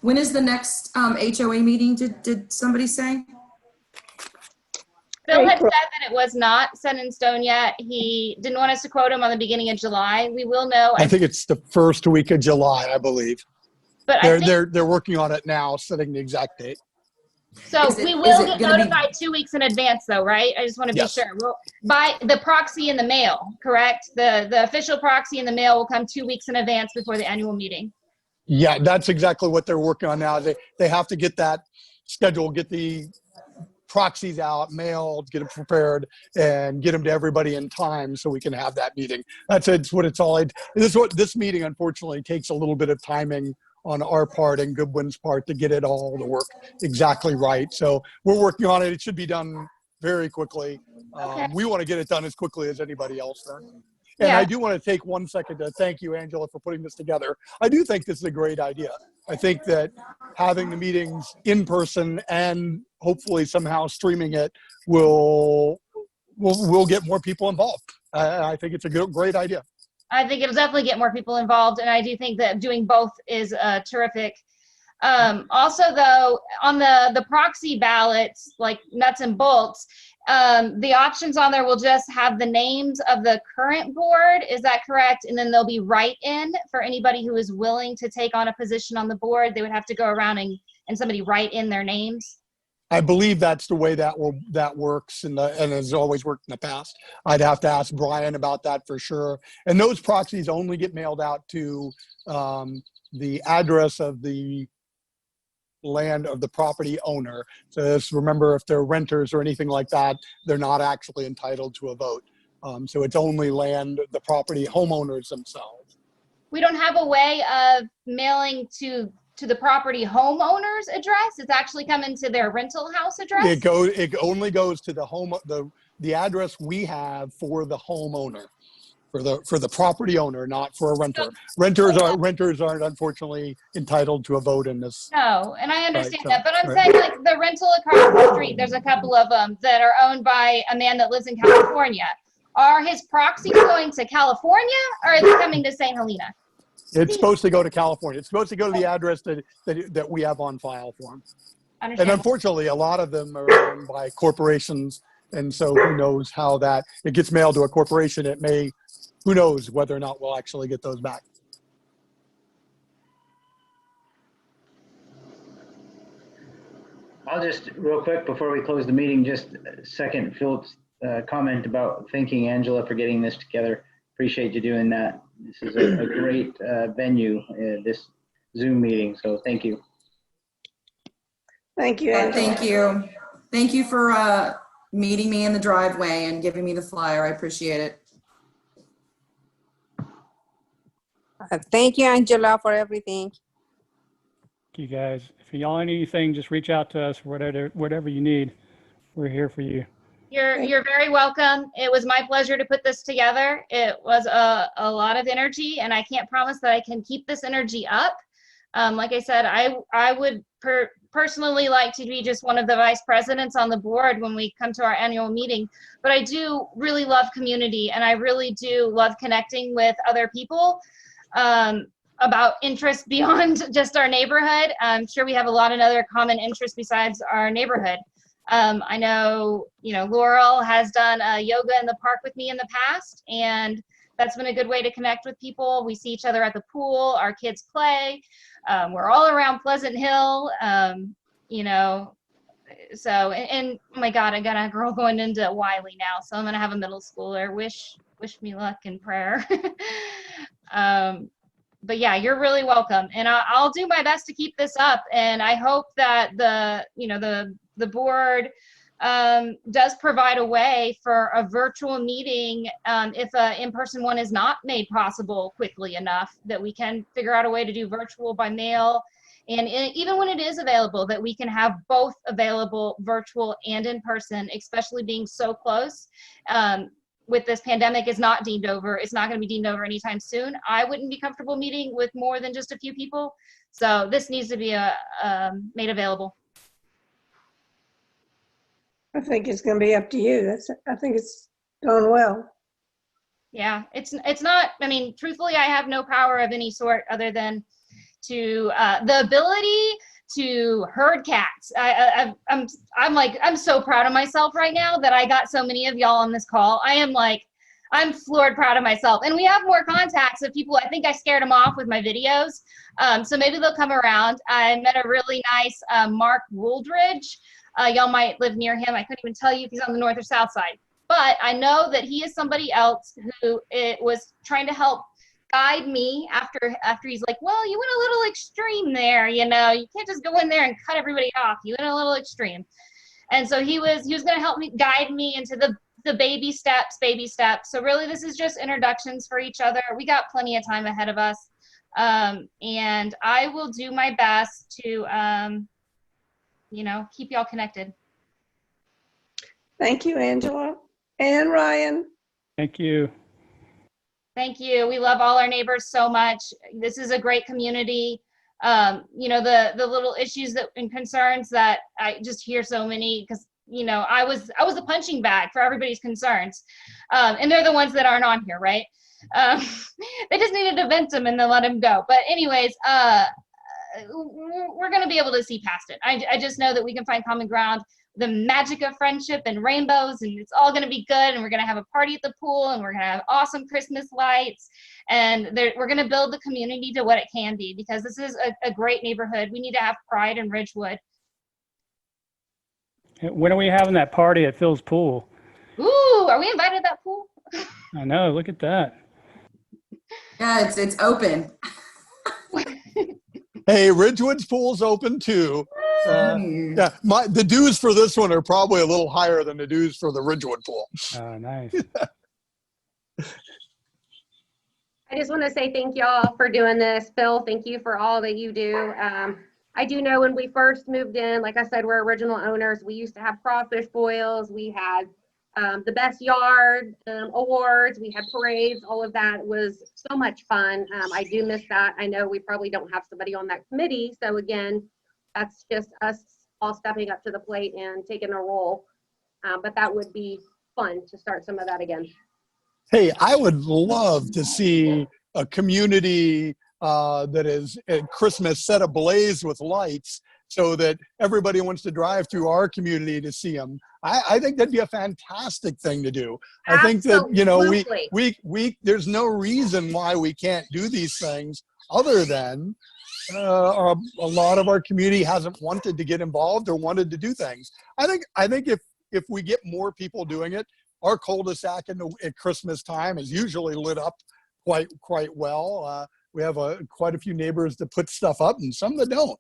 C: When is the next HOA meeting? Did somebody say?
A: Phil had said that it was not set in stone yet. He didn't want us to quote him on the beginning of July. We will know.
J: I think it's the first week of July, I believe.
A: But
J: they're working on it now, setting the exact date.
A: So we will get notified 2 weeks in advance, though, right? I just want to be sure. We'll, by the proxy in the mail, correct? The official proxy in the mail will come 2 weeks in advance before the annual meeting.
J: Yeah, that's exactly what they're working on now. They have to get that scheduled, get the proxies out, mailed, get them prepared, and get them to everybody in time so we can have that meeting. It's what it's all. This meeting, unfortunately, takes a little bit of timing on our part and Goodwin's part to get it all to work exactly right. So we're working on it. It should be done very quickly. We want to get it done as quickly as anybody else does. And I do want to take 1 second to thank you, Angela, for putting this together. I do think this is a great idea. I think that having the meetings in person and hopefully somehow streaming it will get more people involved. I think it's a great idea.
A: I think it'll definitely get more people involved, and I do think that doing both is terrific. Also, though, on the proxy ballots, like nuts and bolts, the options on there will just have the names of the current board. Is that correct? And then there'll be write-in for anybody who is willing to take on a position on the board. They would have to go around and somebody write in their names.
J: I believe that's the way that works and has always worked in the past. I'd have to ask Brian about that for sure. And those proxies only get mailed out to the address of the land of the property owner. So just remember, if they're renters or anything like that, they're not actually entitled to a vote. So it's only land, the property homeowners themselves.
A: We don't have a way of mailing to the property homeowner's address. It's actually coming to their rental house address.
J: It only goes to the address we have for the homeowner, for the property owner, not for a renter. Renters aren't unfortunately entitled to a vote in this.
A: No, and I understand
J: Right,
A: that, but I'm
J: right.
A: saying like the rental across the street, there's a couple of them that are owned by a man that lives in California. Are his proxies going to California or are they coming to St. Helena?
J: It's supposed to go to California. It's supposed to go to the address that we have on file for them. And unfortunately, a lot of them are owned by corporations. And so who knows how that, it gets mailed to a corporation. It may, who knows whether or not we'll actually get those back.
M: I'll just real quick before we close the meeting, just second Philip's comment about thanking Angela for getting this together. Appreciate you doing that. This is a great venue, this Zoom meeting. So thank you.
O: Thank you, Angela.
C: Thank you. Thank you for meeting me in the driveway and giving me the flyer. I appreciate it.
B: Thank you, Angela, for everything.
I: Thank you guys. If y'all need anything, just reach out to us, whatever you need. We're here for you.
A: You're very welcome. It was my pleasure to put this together. It was a lot of energy, and I can't promise that I can keep this energy up. Like I said, I would personally like to be just one of the vice presidents on the board when we come to our annual meeting. But I do really love community, and I really do love connecting with other people about interests beyond just our neighborhood. I'm sure we have a lot of other common interests besides our neighborhood. I know, Laurel has done yoga in the park with me in the past, and that's been a good way to connect with people. We see each other at the pool, our kids play. We're all around Pleasant Hill, so, and oh my God, I got a girl going into Wiley now, so I'm gonna have a middle schooler. Wish me luck in prayer. But yeah, you're really welcome, and I'll do my best to keep this up. And I hope that the board does provide a way for a virtual meeting if an in-person one is not made possible quickly enough, that we can figure out a way to do virtual by mail. And even when it is available, that we can have both available, virtual and in person, especially being so close. With this pandemic is not deemed over. It's not going to be deemed over anytime soon. I wouldn't be comfortable meeting with more than just a few people. So this needs to be made available.
O: I think it's going to be up to you. I think it's going well.
A: Yeah, it's not, I mean, truthfully, I have no power of any sort other than to the ability to herd cats. I'm so proud of myself right now that I got so many of y'all on this call. I'm floored proud of myself. And we have more contacts of people. I think I scared them off with my videos. So maybe they'll come around. I met a really nice Mark Wooldridge. Y'all might live near him. I couldn't even tell you if he's on the north or south side. But I know that he is somebody else who was trying to help guide me after he's like, well, you went a little extreme there, you can't just go in there and cut everybody off. You went a little extreme. And so he was going to help me, guide me into the baby steps. So really this is just introductions for each other. We got plenty of time ahead of us. And I will do my best to, keep y'all connected.
O: Thank you, Angela and Ryan.
I: Thank you.
A: Thank you. We love all our neighbors so much. This is a great community. The little issues and concerns that I just hear so many, because I was the punching bag for everybody's concerns, and they're the ones that aren't on here, right? They just needed to vent them and then let them go. But anyways, we're going to be able to see past it. I just know that we can find common ground, the magic of friendship and rainbows, and it's all going to be good. And we're going to have a party at the pool, and we're going to have awesome Christmas lights, and we're going to build the community to what it can be, because this is a great neighborhood. We need to have pride in Ridgewood.
I: When are we having that party at Phil's pool?
A: Ooh, are we invited to that pool?
I: I know, look at that.
C: Yeah, it's open.
J: Hey, Ridgewood's pool's open too. Yeah, the dues for this one are probably a little higher than the dues for the Ridgewood pool.
I: Nice.
R: I just want to say thank y'all for doing this. Phil, thank you for all that you do. I do know when we first moved in, like I said, we're original owners. We used to have crawfish boils. We had the best yard awards. We had parades. All of that was so much fun. I do miss that. I know we probably don't have somebody on that committee. So again, that's just us all stepping up to the plate and taking a role. But that would be fun to start some of that again.
J: Hey, I would love to see a community that is at Christmas set ablaze with lights so that everybody wants to drive through our community to see them. I think that'd be a fantastic thing to do. I think that, you know, we there's no reason why we can't do these things other than a lot of our community hasn't wanted to get involved or wanted to do things. I think if we get more people doing it, our cul-de-sac at Christmas time is usually lit up quite well. We have quite a few neighbors that put stuff up and some that don't.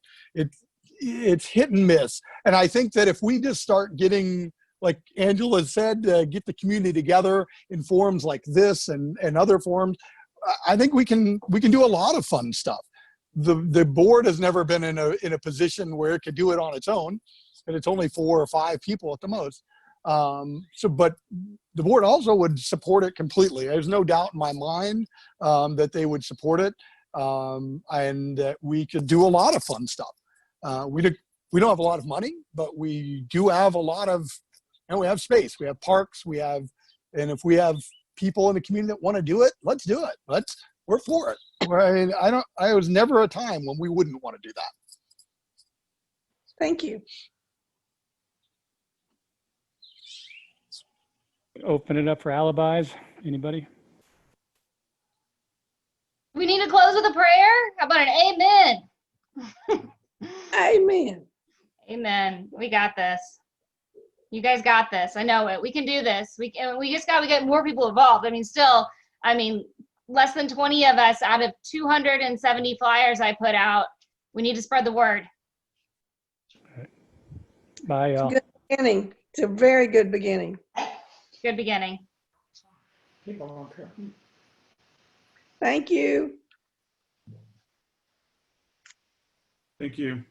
J: It's hit and miss. And I think that if we just start getting, like Angela said, get the community together in forums like this and other forums, I think we can do a lot of fun stuff. The board has never been in a position where it could do it on its own, and it's only 4 or 5 people at the most. But the board also would support it completely. There's no doubt in my mind that they would support it, and that we could do a lot of fun stuff. We don't have a lot of money, but we do have a lot of, and we have space. We have parks. And if we have people in the community that want to do it, let's do it. We're for it. I mean, I was never a time when we wouldn't want to do that.
O: Thank you.
I: Open it up for alibis. Anybody?
A: We need to close with a prayer. How about an amen?
O: Amen.
A: Amen. We got this. You guys got this. I know it. We can do this. We just got to get more people involved. Less than 20 of us out of 270 flyers I put out. We need to spread the word.
I: Bye, y'all.
O: Good beginning. It's a very good beginning.
A: Good beginning.
E: People don't care.
O: Thank you.
Q: Thank you.